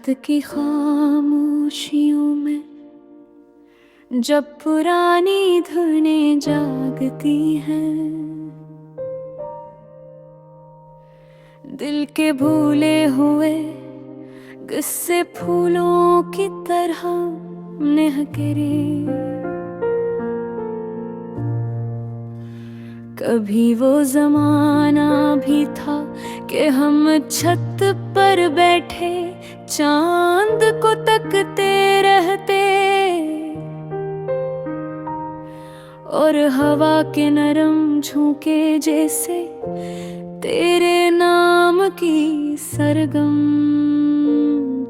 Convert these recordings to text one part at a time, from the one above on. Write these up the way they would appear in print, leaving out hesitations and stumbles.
रात की खामोशियों में जब पुरानी धुनें जागती हैं, दिल के भूले हुए किस्से फूलों की तरह महके। कभी वो जमाना भी था कि हम छत पर बैठे चांद को तकते रहते और हवा के नरम झोंके जैसे तेरे नाम की सरगम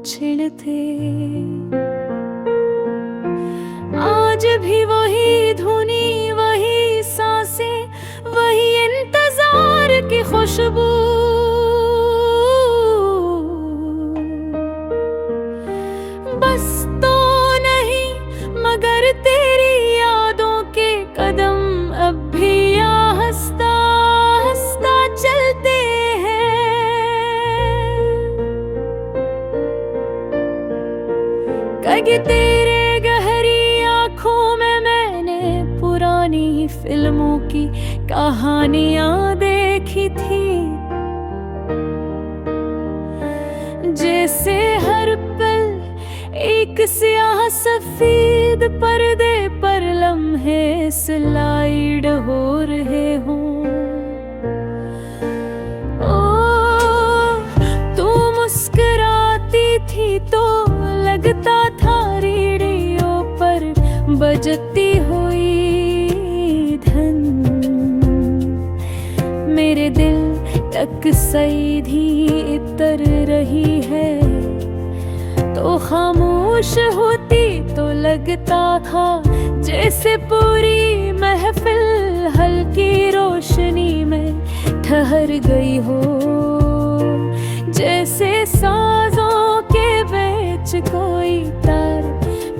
छिड़ते। आज भी वही धुनी, वही सांसें, वही इंतजार की खुशबू, बस तो नहीं मगर तेरी यादों के कदम अब भी यहाँ हंसता हंसता चलते हैं। कहीं तेरे गहरी आंखों में मैंने पुरानी फिल्मों की कहानियां देखी थी, जैसे हर पल एक स्याह सफेद पर्दे पर लम्हे स्लाइड हो रहे हों। ओ, तू मुस्कुराती थी तो लगता था रेडियो पर बजती हुई धन। मेरे दिल तक सीधी इतर रही है तो खामोश होती तो लगता था जैसे पूरी महफिल हल्की रोशनी में ठहर गई हो, जैसे साजों के बीच कोई तार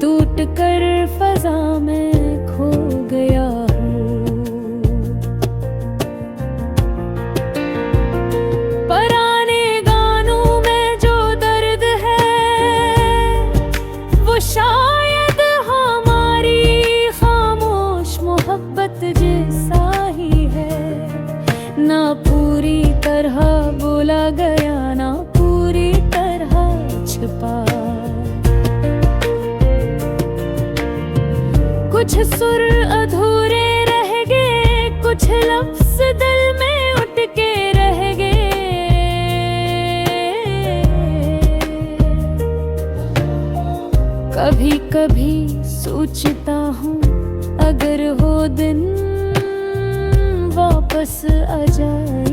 टूट कर फजा में खो गया हो। पुराने गानों में जो दर्द है वो शायद हमारी खामोश मोहब्बत जैसा ही है, ना पूरी तरह बोला गया ना पूरी तरह छिपा। कुछ सुर अधूरे रह गए, कुछ लफ्ज दिल में उठ के रह गए। कभी कभी सोचता हूँ अगर वो दिन वापस आ जाए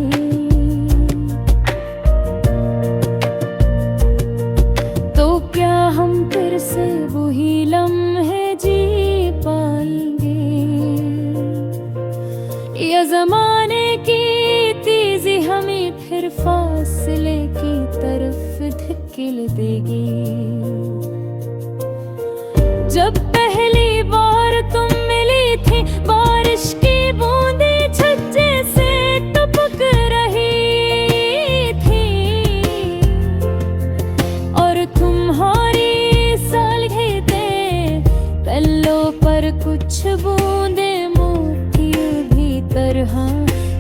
तो क्या हम फिर से वही लम्हे जी पाएंगे, या जमाने की तेजी हमें फिर फासले की तरफ धकेल देगी। जब पहली बार तुम मिली थी बारिश की बूंदें छज्जे से टपक रही थी और तुम्हारी सालगिरह पल्लों पर कुछ बूंदें मोतियों भी तरह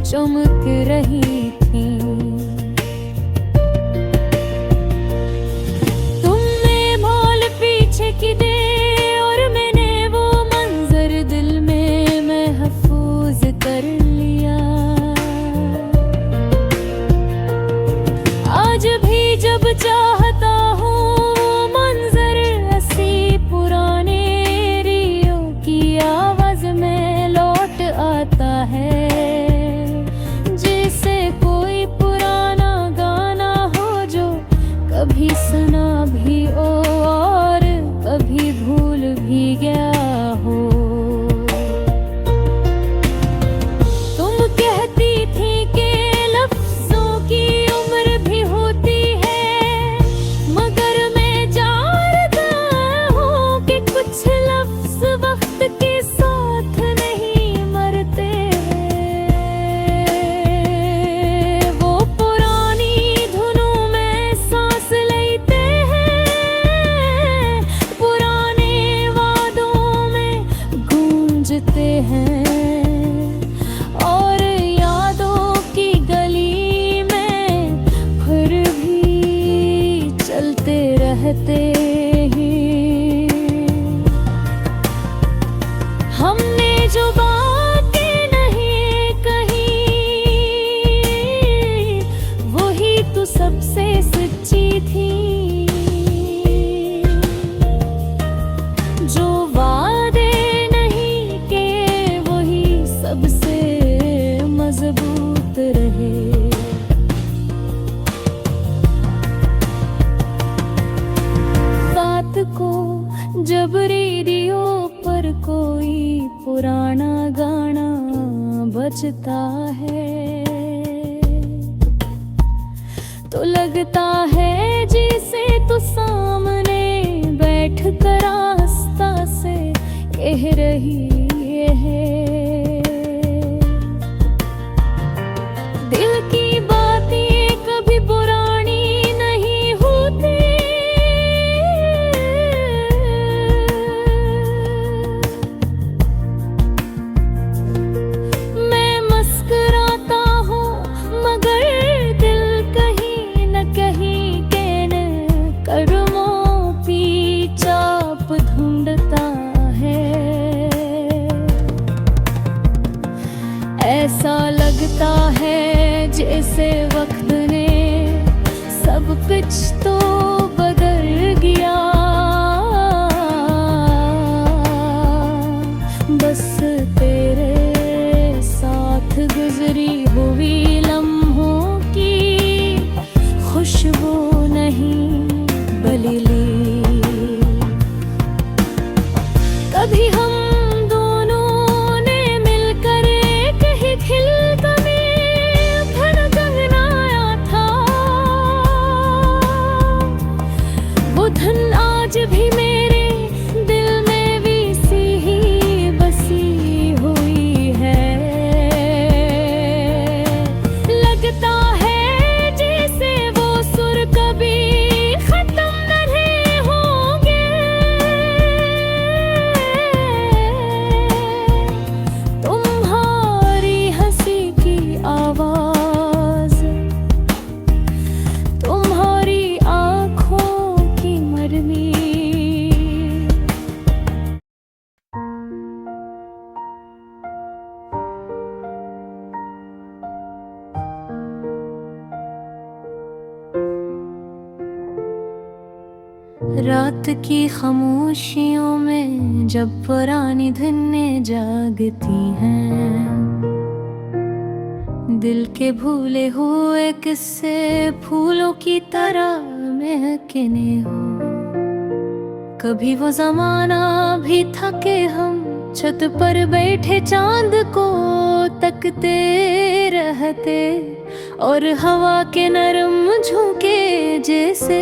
चमक रही थी। तुमने भाल पीछे की दे और मैंने वो मंजर दिल में महफूज कर लिया। आज भी जब चाहता हूँ वो मंजर हंसी पुराने रेडियो की आवाज में लौट आता है, जैसे कोई पुराना गाना हो जो कभी सुना भी हो और कभी भूल भी गया हो। तुम कहती थी कि लफ्जों की उम्र भी होती है, मगर मैं जानता हूँ कि कुछ लफ्ज वक्त के साथ नहीं मरते। वो पुरानी धुनों में सांस लेते हैं हैं, और यादों की गली में फिर भी चलते रहते हैं। हमने जो बातें नहीं कही वही तो सबसे सच्ची थी, जो वादे नहीं के वही सबसे मजबूत रहे। रात को जब रेडियो पर कोई पुराना गाना बजता है तो लगता है जैसे तो सामने बैठ कर आस्था से कह रही है। दिल की बातें कभी पुरानी नहीं होती, मैं मुस्कुराता हूँ मगर दिल कहीं न कहीं के न कदमों की चाप ढूंढता है। ऐसा लगता है जैसे वक्त ने सब कुछ तो बदल गया, बस तेरे साथ गुजरी हुई लम्हों की खुशबू नहीं बदली। कभी हम दोनों ने मिलकर एक ही खिलता में फनगनाया था, वो धन आज भी मेरे दिल में वैसी ही बसी हुई है। लगता है जैसे वो सुर कभी खत्म नहीं होंगे, तुम्हारी हंसी की आवाज, तुम्हारी आँखों की मरमी। रात की खामोशियों में जब पुरानी धुनें जागती हैं, दिल के भूले हुए किस्से फूलों की तरह महकने हो। कभी वो जमाना भी था कि हम छत पर बैठे चांद को तकते रहते और हवा के नरम झोंके जैसे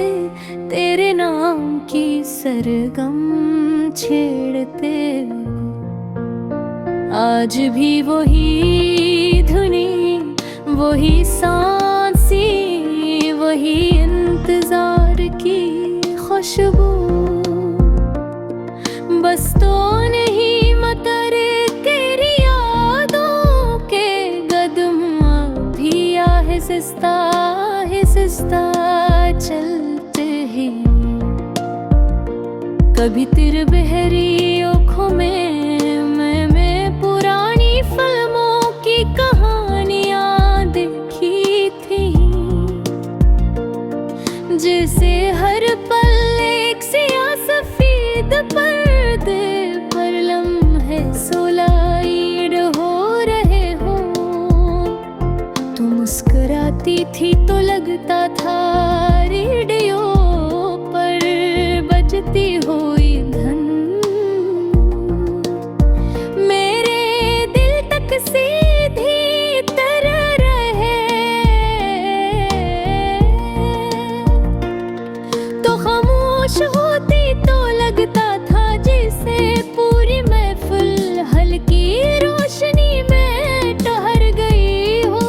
तेरे नाम की सरगम छेड़ते। आज भी वही धुनी, वही सांसी, वही इंतजार की खुशबू, बस तो नहीं मतर तेरी यादों के कदम भी आहिस्ता आहिस्ता चलते हैं। कभी तेरे बहरी आँखों में मैं पुरानी फिल्मों की कहानियाँ देखी थी, जैसे हर पल एक सियाह सफेद पर्दे पर लम्हे सोलाइड हो रहे हो। तू मुस्कुराती थी तो लगता था रेडियो पर बजती हुई धन मेरे दिल तक सीधी तरह रहे। तो खामोश होती तो लगता था जैसे पूरी महफिल हल्की रोशनी में ठहर गई हो,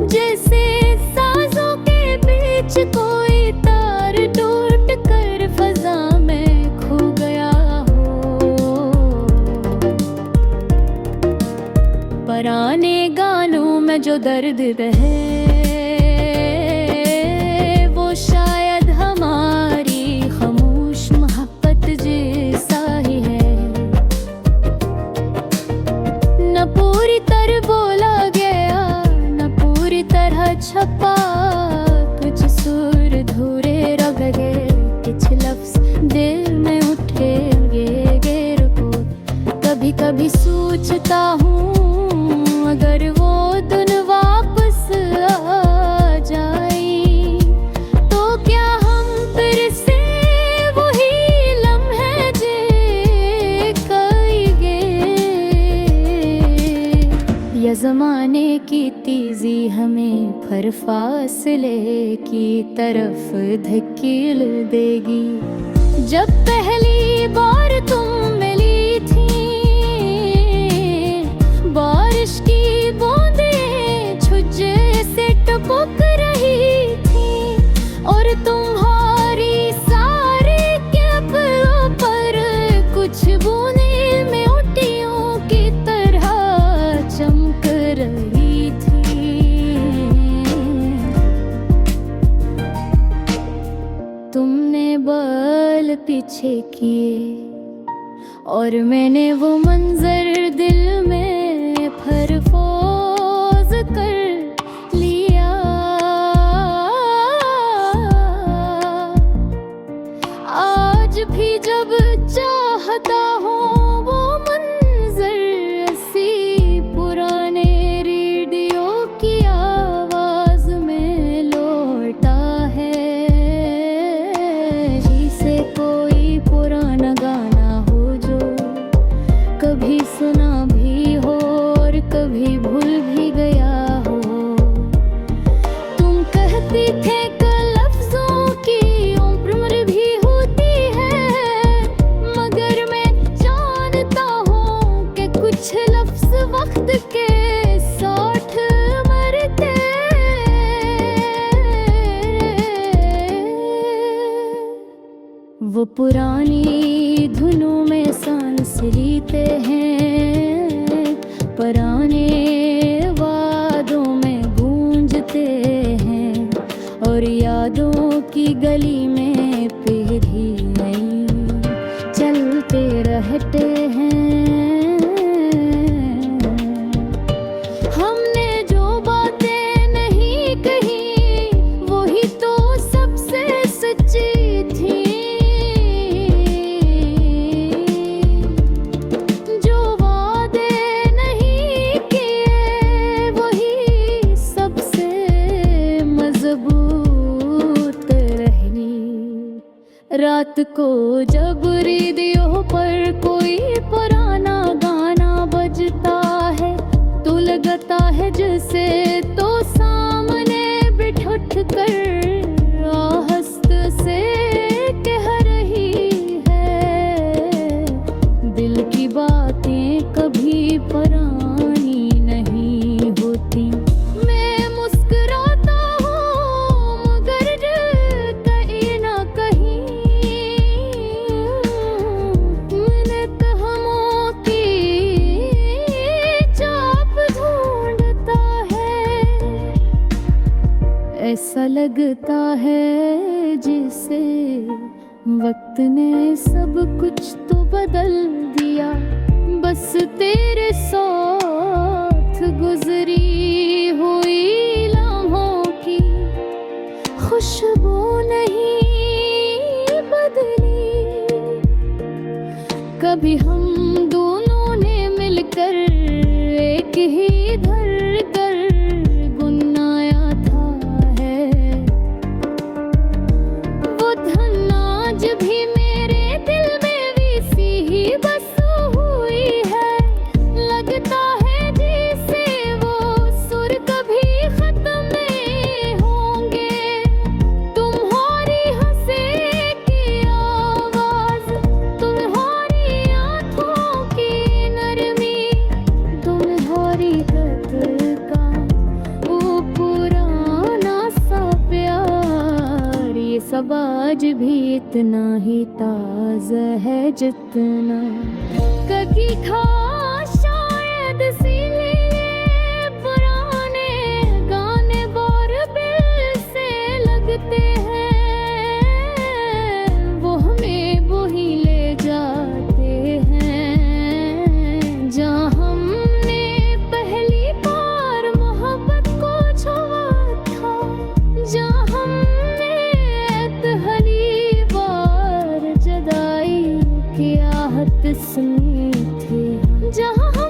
जैसे साजों के बीच कोई तार टूट कर फजा में में जो दर्द रहे वो शायद हमारी खामोश मोहब्बत जैसा ही है। न पूरी तरह बोला गया न पूरी तरह छपा, कुछ सुर धूरे रह गए, कुछ लफ्ज दिल में उठे गे रुको। कभी कभी सोचता हूँ अगर वो दिन वापस आ जाए तो क्या हम फिर से वही लम्हे जी करेंगे, या ज़माने की तेज़ी हमें फिर फासले की तरफ धकेल देगी। जब पहली बार तुम मिली थी बारिश की बूंदें छुझे से टपक रही थी और तुम्हारी सारी कैपरों पर कुछ बूंदें मोतियों की तरह चमक रही थी। तुमने बाल पीछे किए और मैंने वो मंजर दिल में फरफोज कर लिया। आज भी जब चाहता हूँ वो मंजर ऐसी पुराने रेडियो की आवाज में लौटा है। जिसे कोई पुराना गाना हो जो कभी सुना भी हो कभी भूल भी गया हो। तुम कहती थे कि लफ्जों की उम्र भी होती है, मगर मैं जानता हूँ कि कुछ लफ्ज वक्त के साथ मरते। वो पुरानी धुनों में सांस लेते हैं, पुराने वादों में गूंजते हैं और यादों की गली में पीढ़ी नई चलते रहते हैं। हमने जो बातें नहीं कही वही तो सबसे सच्ची थी। रात को जब रेडियो पर कोई पुराना गाना बजता है तो लगता है जैसे तो सामने बिठुठ कर आहस्त से कह रही है। दिल की बातें कभी पुरानी नहीं होती। मैं मुस्कुराता हूँ मगर कहीं ना कहीं ऐसा लगता है जिसे वक्त ने सब कुछ तो बदल दिया। बस तेरे साथ गुजरी हुई लम्हों की खुशबू नहीं बदली। कभी हम दोनों ने मिलकर एक ही धड़कन गुनगुनाया था है। वो धन आज भी मेरे दिल में वैसी ही बस हुई है। लगता है जैसे वो सुर कभी खत्म नहीं होंगे। तुम्हारी हंसी की आवाज, तुम्हारी आँखों की नरमी, तुम्हारी कदर का वो पुराना सा प्यार, ये सब आज भी इतना ही ताज़ा है जितना कभी था शायद। इसीलिए पुराने तस्वीर थी जहाँ हम